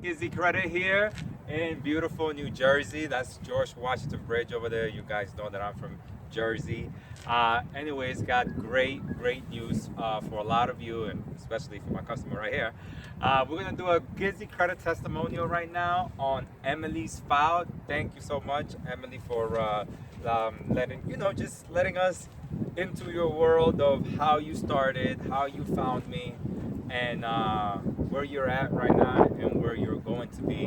Gizzycredit here in beautiful New Jersey. That's George Washington Bridge over there. You guys know that I'm from Jersey. Anyways, got great news for a lot of you, and especially for my customer right here. We're gonna do a Gizzycredit testimonial right now on Emily's file. Thank you so much, Emily, for letting us into your world of how you started, how you found me, and where you're at right now and where you're going to be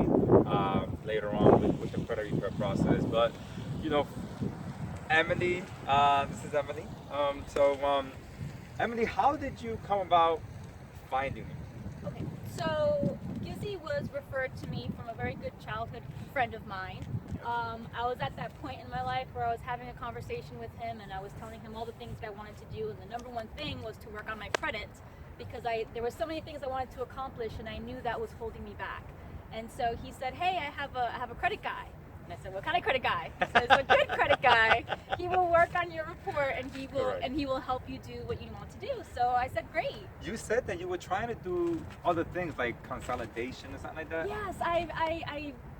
later on with the credit repair process. But you know, Emily, this is Emily. Emily, how did you come about finding me? Okay, so Gizzy was referred to me from a very good childhood friend of mine. I was at that point in my life where I was having a conversation with him, and I was telling him all the things that I wanted to do, and the number one thing was to work on my credit, because there were so many things I wanted to accomplish, and I knew that was holding me back. And so he said, "Hey, I have a credit guy." And I said, "What kind of credit guy?" He says, "A good credit guy. He will work on your report, and he will help you do what you want to do." So I said, "Great." You said that you were trying to do other things like consolidation or something like that. Yes,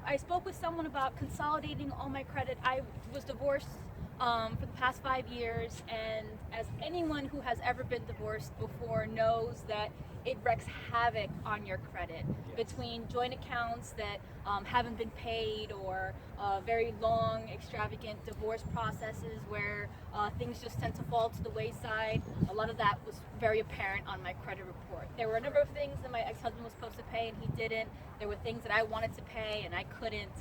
I spoke with someone about consolidating all my credit. I was divorced for the past 5 years, and as anyone who has ever been divorced before knows that it wreaks havoc on your credit. Yes. Between joint accounts that haven't been paid, or very long, extravagant divorce processes where things just tend to fall to the wayside. A lot of that was very apparent on my credit report. There were a number of things that my ex-husband was supposed to pay and he didn't. There were things that I wanted to pay and I couldn't.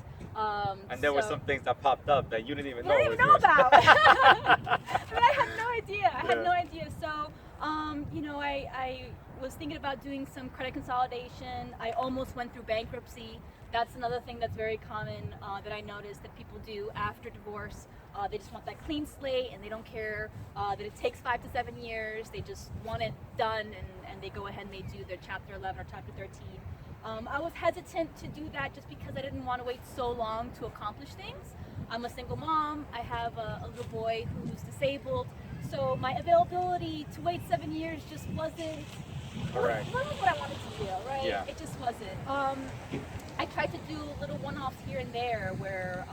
And there were some things that popped up that you didn't even know. I didn't even know about. I had no idea. I had no idea. So, I was thinking about doing some credit consolidation. I almost went through bankruptcy. That's another thing that's very common that I noticed that people do after divorce. They just want that clean slate, and they don't care that it takes 5 to 7 years. They just want it done, and they go ahead and they do their Chapter 11 or Chapter 13. I was hesitant to do that just because I didn't want to wait so long to accomplish things. I'm a single mom. I have a little boy who's disabled. So my availability to wait 7 years just wasn't what I wanted to do, right? Yeah. It just wasn't. I tried to do little one-offs here and there where,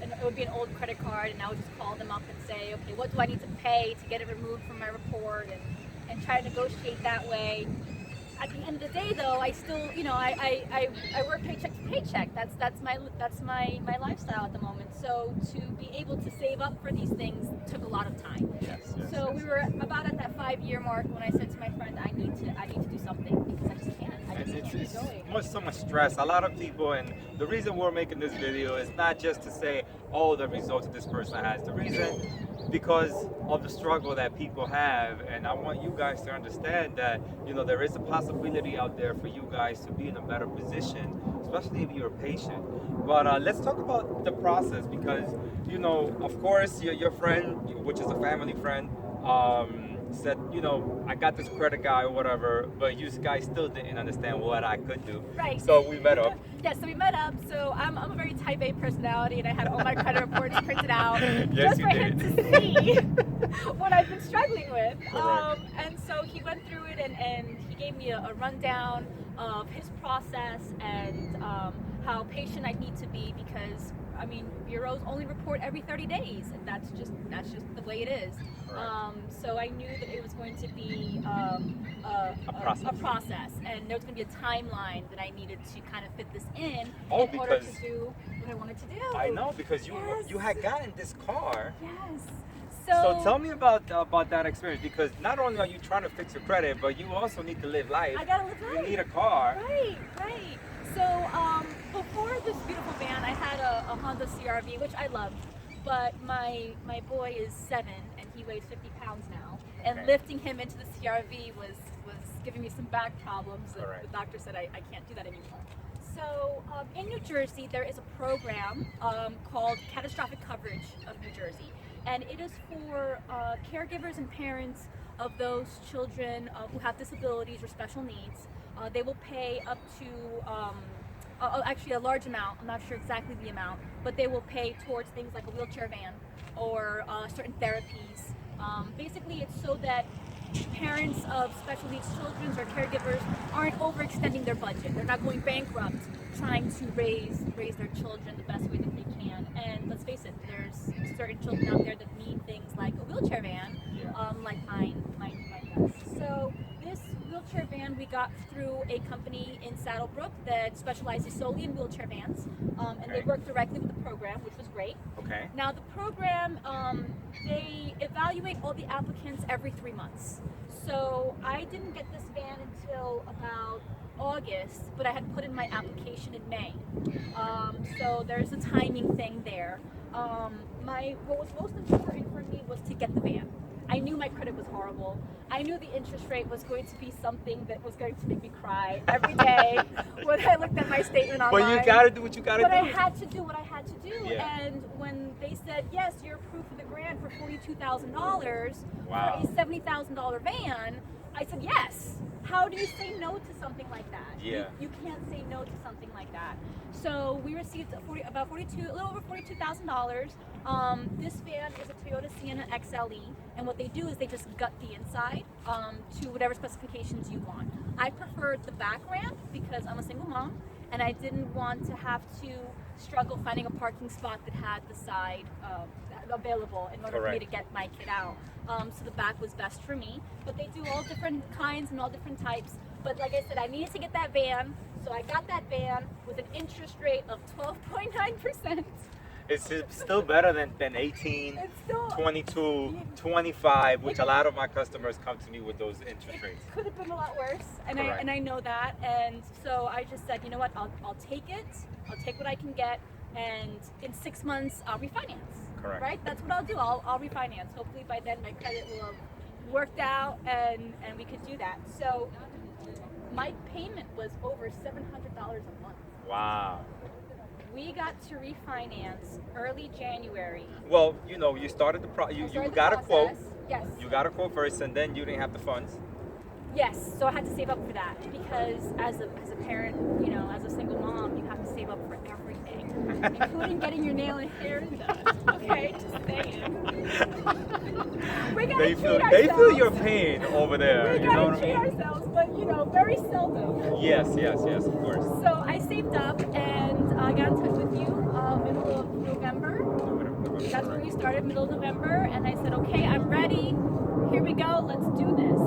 it would be an old credit card, and I would just call them up and say, okay, what do I need to pay to get it removed from my report, and try to negotiate that way. At the end of the day, though, I still, I work paycheck to paycheck. That's my lifestyle at the moment. So to be able to save up for these things took a lot of time. So we were about at that 5-year mark when I said to my friend, I need to do something, because I just can't. I just can't keep going. So much stress. A lot of people, and the reason we're making this video is not just to say, oh, the results that this person has. The reason, because of the struggle that people have, and I want you guys to understand that there is a possibility out there for you guys to be in a better position, especially if you're patient. But let's talk about the process, because of course your friend, which is a family friend, said, I got this credit guy or whatever, but you guys still didn't understand what I could do. Right. So we met up. Yeah, so we met up. So I'm a very type A personality, and I had all my credit reports printed out Yes, just for him to see what I've been struggling with. And so he went through it, and he gave me a rundown of his process and how patient I need to be, because bureaus only report every 30 days, and that's just the way it is. So I knew that it was going to be a process, and there was going to be a timeline that I needed to kind of fit this in order to do what I wanted to do. I know, because you had gotten this car. Yes. So tell me about that experience, because not only are you trying to fix your credit, but you also need to live life. I gotta live life. You need a car. Right. So before this beautiful van, I had a Honda CRV, which I loved, but my boy is 7 and he weighs 50 pounds now, and lifting him into the CRV was giving me some back problems. The doctor said I can't do that anymore. So in New Jersey, there is a program called Catastrophic Coverage of New Jersey, and it is for caregivers and parents of those children who have disabilities or special needs. They will pay up to actually a large amount. I'm not sure exactly the amount, but they will pay towards things like a wheelchair van or certain therapies. Basically, it's so that parents of special needs children or caregivers aren't overextending their budget. They're not going bankrupt trying to raise their children the best way that they can. And let's face it, there's certain children out there that need things like a wheelchair van, like mine does. So this wheelchair van we got through a company in Saddlebrook that specializes solely in wheelchair vans, and they work directly with the program, which was great. Okay. Now the program, they evaluate all the applicants every 3 months. So I didn't get this van until about August, but I had put in my application in May. So there's a timing thing there. What was most important for me was to get the van. I knew my credit was horrible. I knew the interest rate was going to be something that was going to make me cry every day when I looked at my statement online. But you gotta do what you gotta do. But I had to do what I had to do. Yeah. And when they said, yes, you're approved for the grant for $42,000 Wow. for a $70,000 van, I said yes. How do you say no to something like that? Yeah. You can't say no to something like that. So we received a little over $42,000. This van is a Toyota Sienna XLE, and what they do is they just gut the inside to whatever specifications you want. I preferred the back ramp because I'm a single mom, and I didn't want to have to struggle finding a parking spot that had the side available in order for me to get my kid out. So the back was best for me, but they do all different kinds and all different types. But like I said, I needed to get that van, so I got that van with an interest rate of 12.9%. It's still better than 18, It's still 22, 25, which a lot of my customers come to me with those interest rates. Could have been a lot worse, and Correct. I know that, and so I just said, you know what, I'll take it. I'll take what I can get, and in 6 months I'll refinance. Correct. Right? That's what I'll do. I'll refinance. Hopefully by then my credit will have worked out, and we could do that. So my payment was over $700 a month. Wow. We got to refinance early January. Well, you started you got a quote. Yes. You got a quote first, and then you didn't have the funds. Yes, so I had to save up for that because as a parent, as a single mom, you have to save up for everything, including getting your nail and hair done. Okay, just saying. We gotta They treat feel ourselves. your pain over there. We You know gotta what I treat mean? ourselves, but very seldom. Yes, of course. So I saved up and I got in touch with you middle of November. That's when we started, middle of November, and I said, okay, I'm ready. Here we go. Let's do this.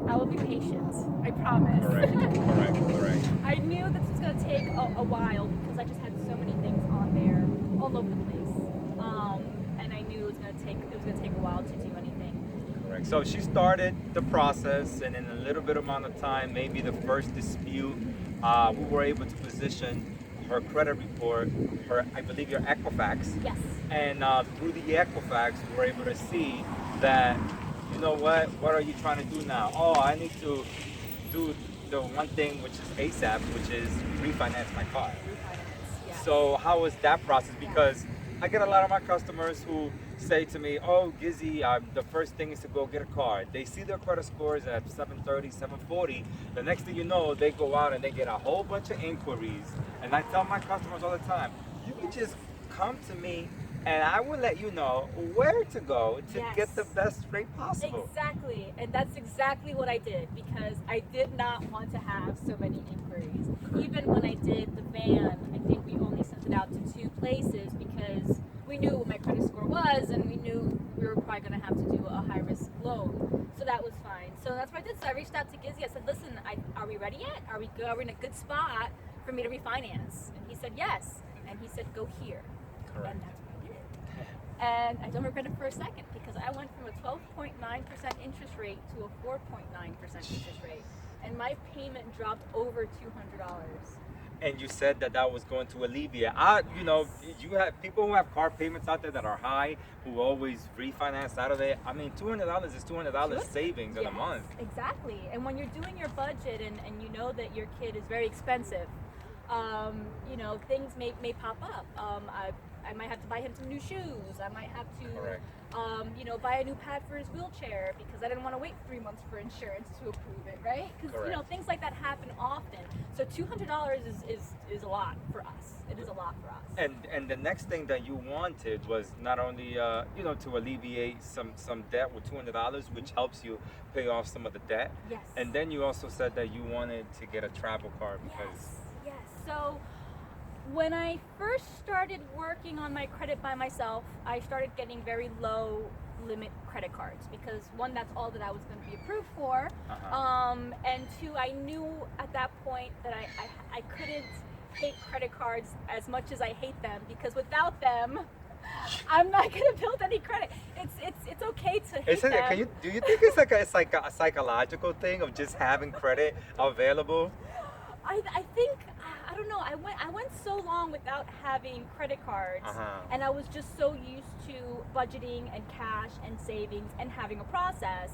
I will be patient. I promise. Correct. I knew this was going to take a while because I just had so many things on there, all over the place, and I knew it was going to take a while to do anything. Correct. So she started the process, and in a little bit amount of time, maybe the first dispute, we were able to position her credit report, I believe your Equifax. Yes. And through the Equifax, we were able to see that, you know what are you trying to do now? Oh, I need to do the one thing which is ASAP, which is refinance my car. Refinance, yes. So how was that process? Because I get a lot of my customers who say to me, oh, Gizzy, the first thing is to go get a car. They see their credit scores at 730, 740. The next thing you know, they go out and they get a whole bunch of inquiries. And I tell my customers all the time, you can just come to me and I will let you know where to go to get the best rate possible. Exactly, and that's exactly what I did because I did not want to have so many inquiries. Even when I did the van, I think we only sent it out to 2 places because we knew what my credit score was and we knew we were probably going to have to do a high-risk loan. So that was fine. So that's what I did. So I reached out to Gizzy. I said, listen, are we ready yet? Are we good? Are we in a good spot for me to refinance? And he said, yes. And he said, go here. Correct. And that's what I did. And I don't regret it for a second because I went from a 12.9% interest rate to a 4.9% interest rate. And my payment dropped over $200. And you said that was going to alleviate. You have people who have car payments out there that are high, who always refinance out of it. I mean, $200 is $200 savings in a month. Exactly. And when you're doing your budget and you know that your kid is very expensive, things may pop up. I might have to buy him some new shoes. I might have to, Correct. buy a new pad for his wheelchair because I didn't want to wait 3 months for insurance to approve it, right? Because Correct. things like that happen often. So $200 is a lot for us. It is a lot for us. And the next thing that you wanted was not only to alleviate some debt with $200, which helps you pay off some of the debt. Yes. And then you also said that you wanted to get a travel card because Yes. So when I first started working on my credit by myself, I started getting very low limit credit cards because one, that's all that I was going to be approved for, and two, I knew at that point that I couldn't hate credit cards as much as I hate them because without them, I'm not going to build any credit. It's okay to hate them. do you think it's like a psychological thing of just having credit available? I think I don't know. I went so long without having credit cards, and I was just so used to budgeting and cash and savings and having a process.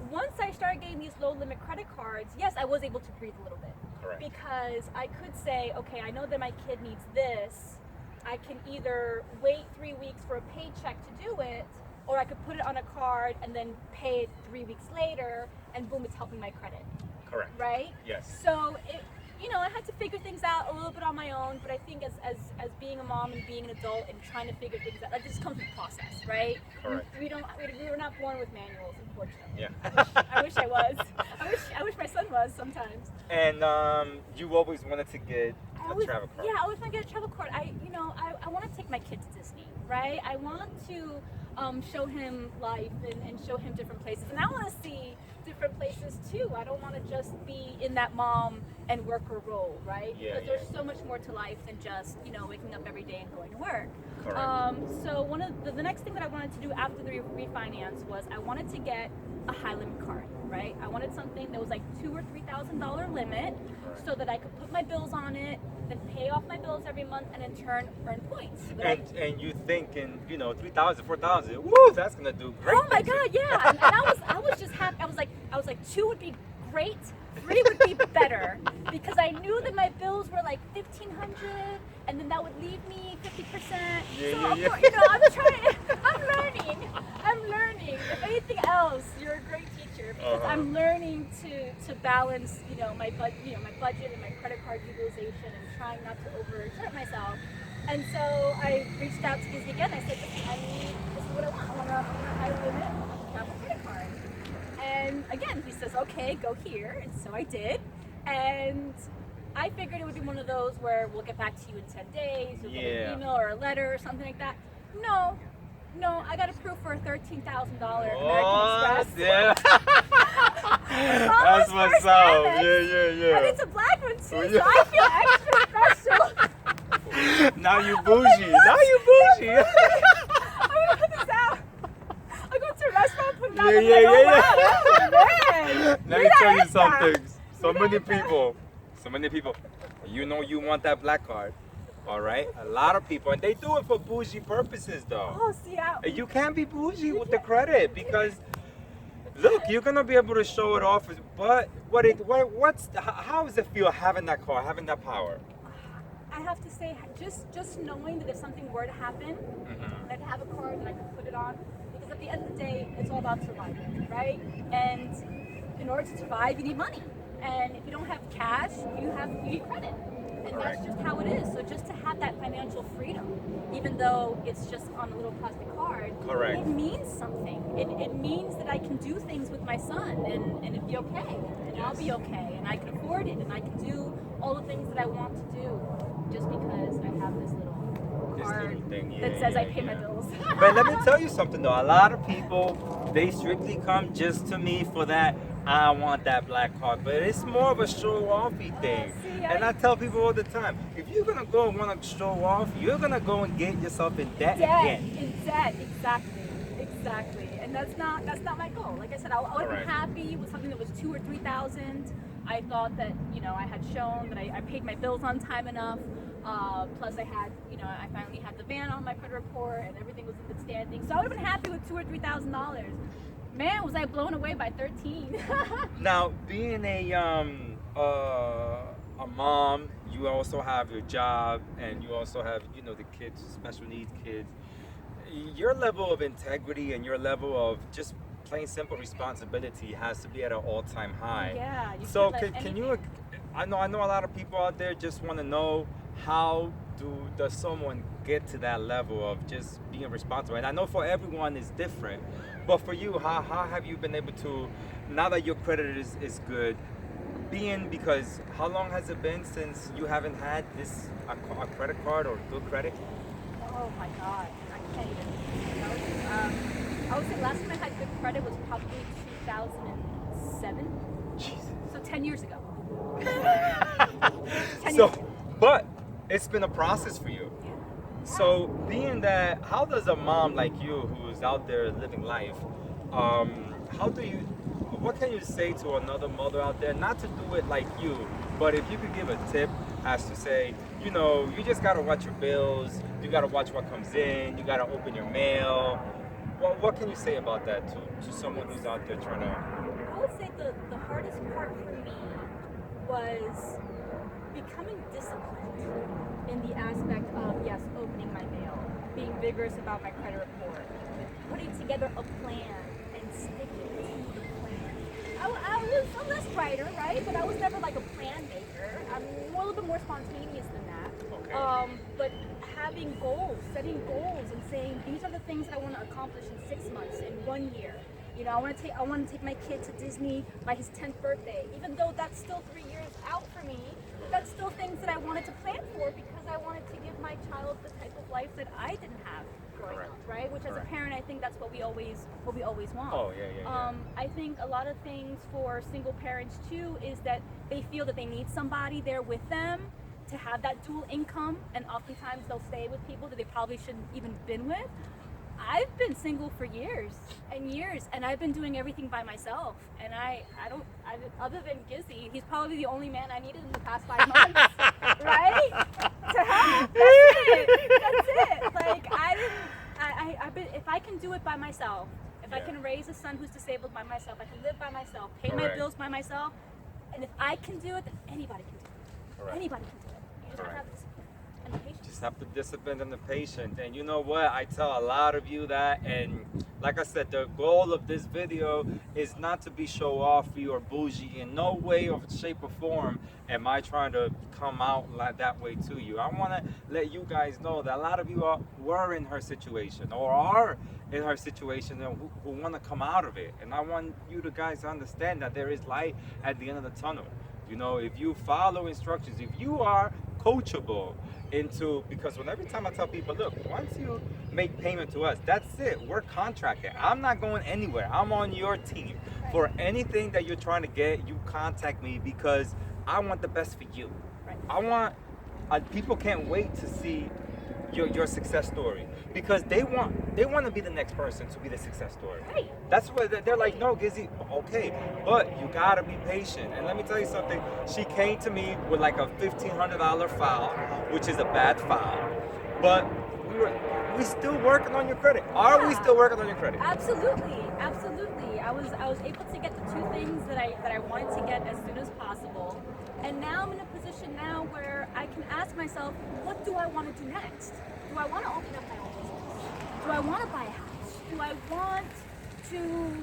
Once I started getting these low limit credit cards, yes, I was able to breathe a little bit. Correct. Because I could say, okay, I know that my kid needs this. I can either wait 3 weeks for a paycheck to do it, or I could put it on a card and then pay it 3 weeks later, and boom, it's helping my credit. Correct. Right? Yes. So I had to figure things out a little bit on my own, but I think as being a mom and being an adult and trying to figure things out, that just comes with process, right? Correct. We were not born with manuals, unfortunately. Yeah. I wish I was. I wish my son was sometimes. And you always wanted to get a travel card. Yeah, I always want to get a travel card. I want to take my kid to Disney, right? I want to show him life and show him different places, and I want to see different places too. I don't want to just be in that mom and worker role, right? Yeah, because there's so much more to life than just waking up every day and going to work. Correct. So one of the next thing that I wanted to do after the refinance was I wanted to get a high limit card, right? I wanted something that was like $2,000 or $3,000 limit, so that I could put my bills on it, then pay off my bills every month, and in turn earn points. And you thinking, 3,000, 4,000, woo, that's gonna do great. Oh my God, yeah! And I was just happy. I was like 2 would be great, 3 would be better, because I knew that my bills were like $1,500, and then that would leave me 50%. I'm learning. If anything else, you're a great teacher because I'm learning to balance, my budget and my credit card utilization and trying not to overexert myself. And so I reached out to Gizzy again. I said, listen, this is what I want. I want a high limit travel credit card. And again, he says, okay, go here. And so I did. And I figured it would be one of those where we'll get back to you in 10 days, or get an email or a letter or something like that. No, I got approved for a $13,000 American Express. Yeah. That's what's up. Yeah. And it's a black one too, so I feel extra special. Now you bougie. I'm gonna put this out. I'll go to a restaurant, put it out, and Wow, let me tell you something. So many people, you want that black card. All right, a lot of people, and they do it for bougie purposes, though. Oh, see, you can't be bougie with the credit because, look, you're gonna be able to show it off. But how does it feel having that car, having that power? I have to say, just knowing that if something were to happen, that I have a card and I can put it on, because at the end of the day, it's all about surviving, right? And in order to survive, you need money, and if you don't have cash, you need credit. And Correct. That's just how it is. So just to have that financial freedom, even though it's just on a little plastic card, Correct. It means something. It means that I can do things with my son and it'd be okay. And I'll be okay. And I can afford it. And I can do all the things that I want to do just because I have this little card that says I pay my bills. But let me tell you something though. A lot of people, they strictly come just to me for that. I want that black card, but it's more of a show-offy thing. And I tell people all the time, if you're gonna go and want to show off, you're gonna go and get yourself in debt again. In debt, exactly. And that's not my goal. Like I said, I would be happy with something that was $2,000 or $3,000. I thought that I had shown that I paid my bills on time enough. Plus, I had I finally had the van on my credit report, and everything was in good standing. So I would have been happy with $2,000 or $3,000. Man, was I blown away by 13. Now, being a a mom, you also have your job, and you also have, you know, the kids, special needs kids. Your level of integrity and your level of just plain simple responsibility has to be at an all-time high. Yeah, you So can't let can you? anything- I know a lot of people out there just want to know how does someone get to that level of just being responsible. And I know for everyone is different, but for you, how have you been able to, now that your credit is good, because how long has it been since you haven't had a credit card or good credit? Oh my God, I can't even. You know? I would say last time I had good credit was probably 2007. Jesus. So 10 years ago. 10 So, years ago. but it's been a process for you. Yeah. So, being that, how does a mom like you who's out there living life, what can you say to another mother out there, not to do it like you, but if you could give a tip as to say, you know, you just gotta watch your bills, you gotta watch what comes in, you gotta open your mail. What can you say about that to someone who's out there trying to? I would say the hardest part for me was becoming disciplined in the aspect of, yes, opening my mail, being vigorous about my credit report, putting together a plan and sticking to the plan. I'm less writer, right? But I was never like a plan maker. I'm a little bit more spontaneous than that. Okay. But having goals, setting goals, and saying these are the things that I want to accomplish in 6 months, in 1 year. You know, I want to take my kid to Disney by his 10th birthday, even though that's still 3 years out for me. That's still things that I wanted to plan for because I wanted to give my child the type of life that I didn't have growing Correct. up, right? Which as a Correct. parent, I think that's what we always want. Oh, yeah. I think a lot of things for single parents too is that they feel that they need somebody there with them to have that dual income, and oftentimes they'll stay with people that they probably shouldn't even been with. I've been single for years and years, and I've been doing everything by myself. And I other than Gizzy, he's probably the only man I needed in the past 5 months, right? To help. That's it. Like I've been. If I can do it by myself, if I can raise a son who's disabled by myself, I can live by myself, pay my Correct. bills by myself, and if I can do it, then anybody can do it. Correct. Anybody can do it. You just Correct. have the discipline and the patience. Just have the discipline and the patience. And you know what? I tell a lot of you that, and like I said, the goal of this video is not to be show-offy or bougie. In no way or shape or form am I trying to come out like that way to you. I want to let you guys know that a lot of you were in her situation or are in her situation and who want to come out of it. And I want you guys to understand that there is light at the end of the tunnel. You know, if you follow instructions, if you are coachable because every time I tell people, look, once you make payment to us, that's it. We're contracted. I'm not going anywhere. I'm on your team. Right. For anything that you're trying to get, you contact me because I want the best for you. Right. People can't wait to see your success story because they want to be the next person to be the success story. Right. That's what they're like, no, Gizzy, okay, but you gotta be patient. And let me tell you something, she came to me with like a $1,500 file, which is a bad file, but we still working on your credit. Are we still working on your credit? Absolutely. I was able to get the 2 things that I wanted to get as soon as possible. And now I'm in a position now where I can ask myself, what do I want to do next? Do I want to open up my own business? Do I want to buy a house? Do I want to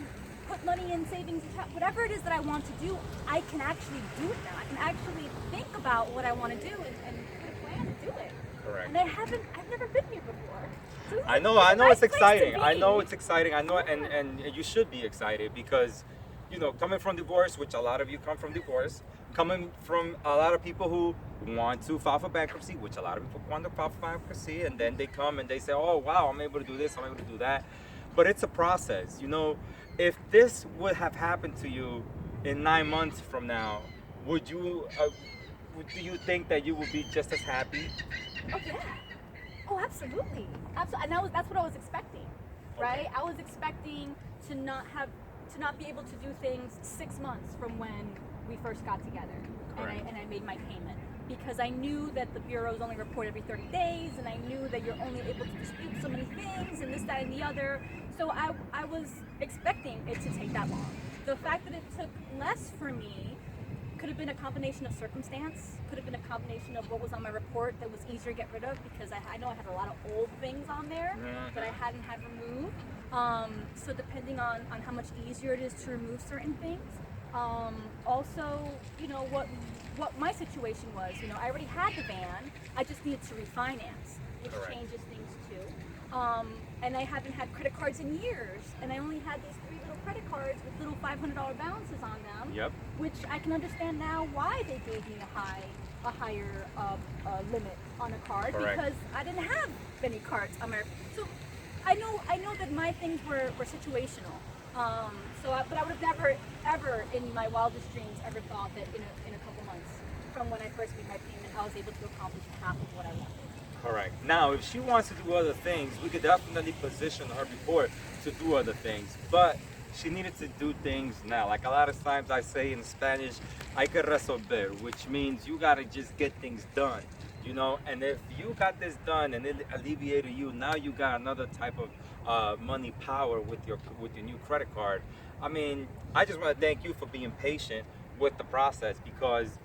put money in savings account? Whatever it is that I want to do, I can actually do it now. I can actually think about what I want to do and put a plan to do it. Correct. And I've never been here before. So I know it's exciting. I know it's exciting. I know, and you should be excited because, you know, coming from divorce, which a lot of you come from divorce, coming from a lot of people who want to file for bankruptcy, which a lot of people want to file for bankruptcy, and then they come and they say, oh, wow, I'm able to do this, I'm able to do that. But it's a process. You know, if this would have happened to you in 9 months from now, do you think that you would be just as happy? Oh yeah. Oh, absolutely. And that's what I was expecting, right? Okay. I was expecting to not be able to do things 6 months from when we first got together, and I made my payment because I knew that the bureaus only report every 30 days, and I knew that you're only able to dispute so many things and this, that, and the other. So I was expecting it to take that long. The fact that it took less for me Could have been a combination of circumstance. Could have been a combination of what was on my report that was easier to get rid of because I know I had a lot of old things on there that I hadn't had removed. So depending on how much easier it is to remove certain things. Also, you know, what my situation was, you know, I already had the van, I just needed to refinance, which changes things too. And I haven't had credit cards in years, and I only had these 3 little credit cards with little $500 balances on them. Yep. Which I can understand now why they gave me a higher limit on a card because I didn't have many cards on my. So I know that my things were situational. But I would have never, ever in my wildest dreams ever thought that in a couple months from when I first made my payment, I was able to accomplish half of what I wanted. Correct. Now, if she wants to do other things, we could definitely position her before to do other things. But she needed to do things now. Like a lot of times I say in Spanish, hay que resolver, which means you gotta just get things done. You know, and if you got this done and it alleviated you, now you got another type of money power with your new credit card. I mean, I just want to thank you for being patient with the process because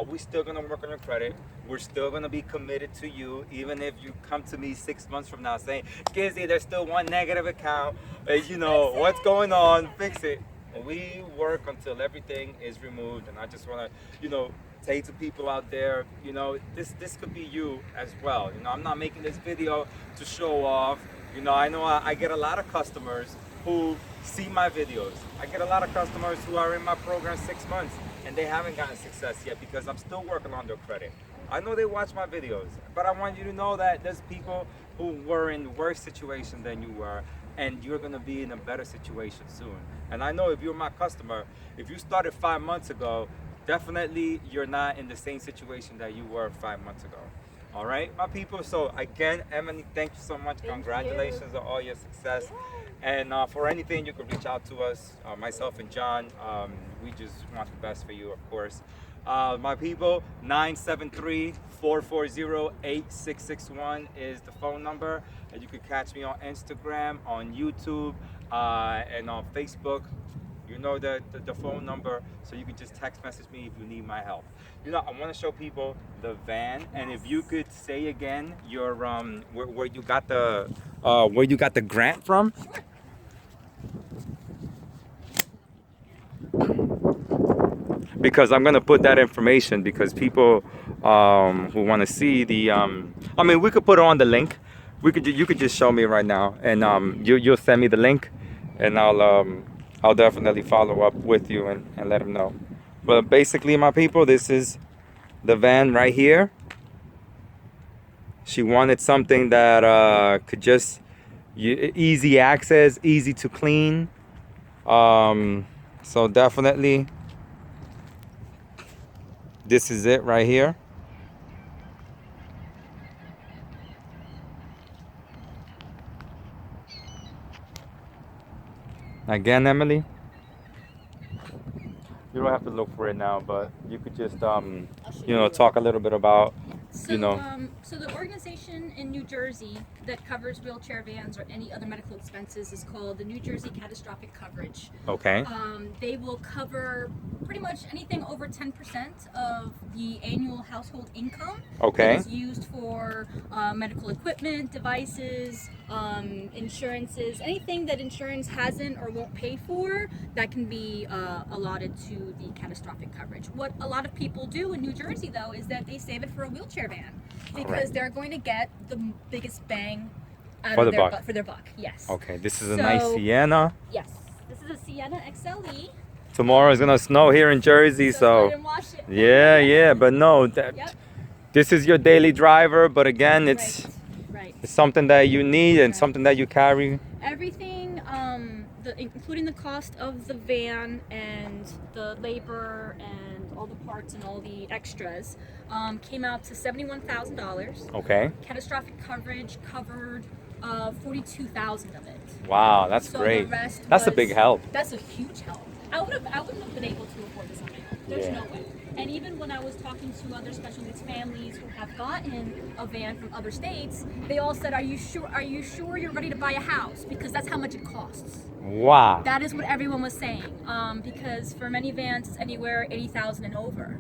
we're still gonna work on your credit. We're still gonna be committed to you, even if you come to me 6 months from now saying, Gizzy, there's still one negative account. You know, what's going on? Fix it. We work until everything is removed, and I just want to, you know, say to people out there, you know, this could be you as well. You know, I'm not making this video to show off. You know I get a lot of customers who see my videos. I get a lot of customers who are in my program 6 months and they haven't gotten success yet because I'm still working on their credit. I know they watch my videos, but I want you to know that there's people who were in worse situation than you were, and you're gonna be in a better situation soon. And I know if you're my customer, if you started 5 months ago, definitely you're not in the same situation that you were 5 months ago. All right, my people. So again, Emily, thank you so much. Congratulations on all your success. And for anything, you can reach out to us, myself and John. We just want the best for you, of course. My people, 973-440-8661 is the phone number. And you can catch me on Instagram, on YouTube, and on Facebook. You know the phone number, so you can just text message me if you need my help. You know, I want to show people the van, and if you could say again your where you got the grant from. Because I'm gonna put that information because people who want to see the I mean, we could put on the link. You could just show me right now, and you'll send me the link, and I'll definitely follow up with you and let them know. But basically, my people, this is the van right here. She wanted something that could just easy access, easy to clean. So definitely, this is it right here. Again, Emily, you don't have to look for it now, but you could just you know, talk a little bit about, so, you know. So the organization in New Jersey that covers wheelchair vans or any other medical expenses is called the New Jersey Catastrophic Coverage. Okay. They will cover pretty much anything over 10% of the annual household income. Okay. That is used for medical equipment, devices, insurances, anything that insurance hasn't or won't pay for, that can be allotted to the catastrophic coverage. What a lot of people do in New Jersey, though, is that they save it for a wheelchair van because they're going to get the biggest bang out For of the their buck. For their buck. Yes. Okay, this is a nice Sienna. Yes, this is a Sienna XLE. Tomorrow is gonna snow here in Jersey, So go so ahead and wash it. yeah, but no, Yep. this is your daily driver. But again, it's Right. it's something that you need and something that you carry. Everything, including the cost of the van and the labor and all the parts and all the extras, came out to $71,000. Okay. Catastrophic coverage covered 42,000 of it. Wow, that's So great. the rest That's a was- big help. That's a huge help. I wouldn't have been able to afford this on my own. There's Yeah. no way. And even when I was talking to other special needs families who have gotten a van from other states, they all said, "Are you sure? Are you sure you're ready to buy a house? Because that's how much it costs." Wow. That is what everyone was saying. Because for many vans, it's anywhere $80,000 and over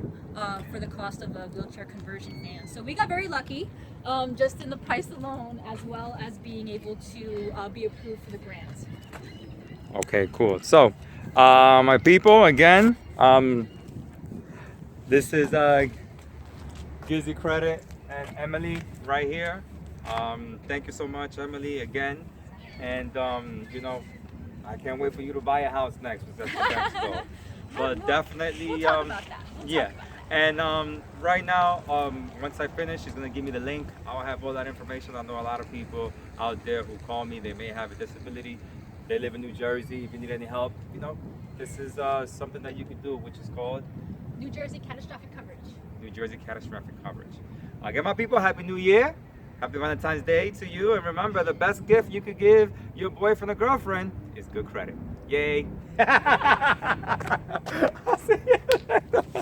for the cost of a wheelchair conversion van. So we got very lucky, just in the price alone, as well as being able to be approved for the grants. Okay, cool. So, my people, again, this is Gizzycredit and Emily right here. Thank you so much, Emily, again. And you know, I can't wait for you to buy a house next, because that's the next goal. But definitely, We'll talk about that. yeah. And right now, once I finish, she's gonna give me the link. I'll have all that information. I know a lot of people out there who call me. They may have a disability. They live in New Jersey. If you need any help, you know, this is something that you can do, which is called New Jersey catastrophic coverage. New Jersey catastrophic coverage. Again, my people, Happy New Year. Happy Valentine's Day to you. And remember, the best gift you could give your boyfriend or girlfriend is good credit. Yay. I'll see you later.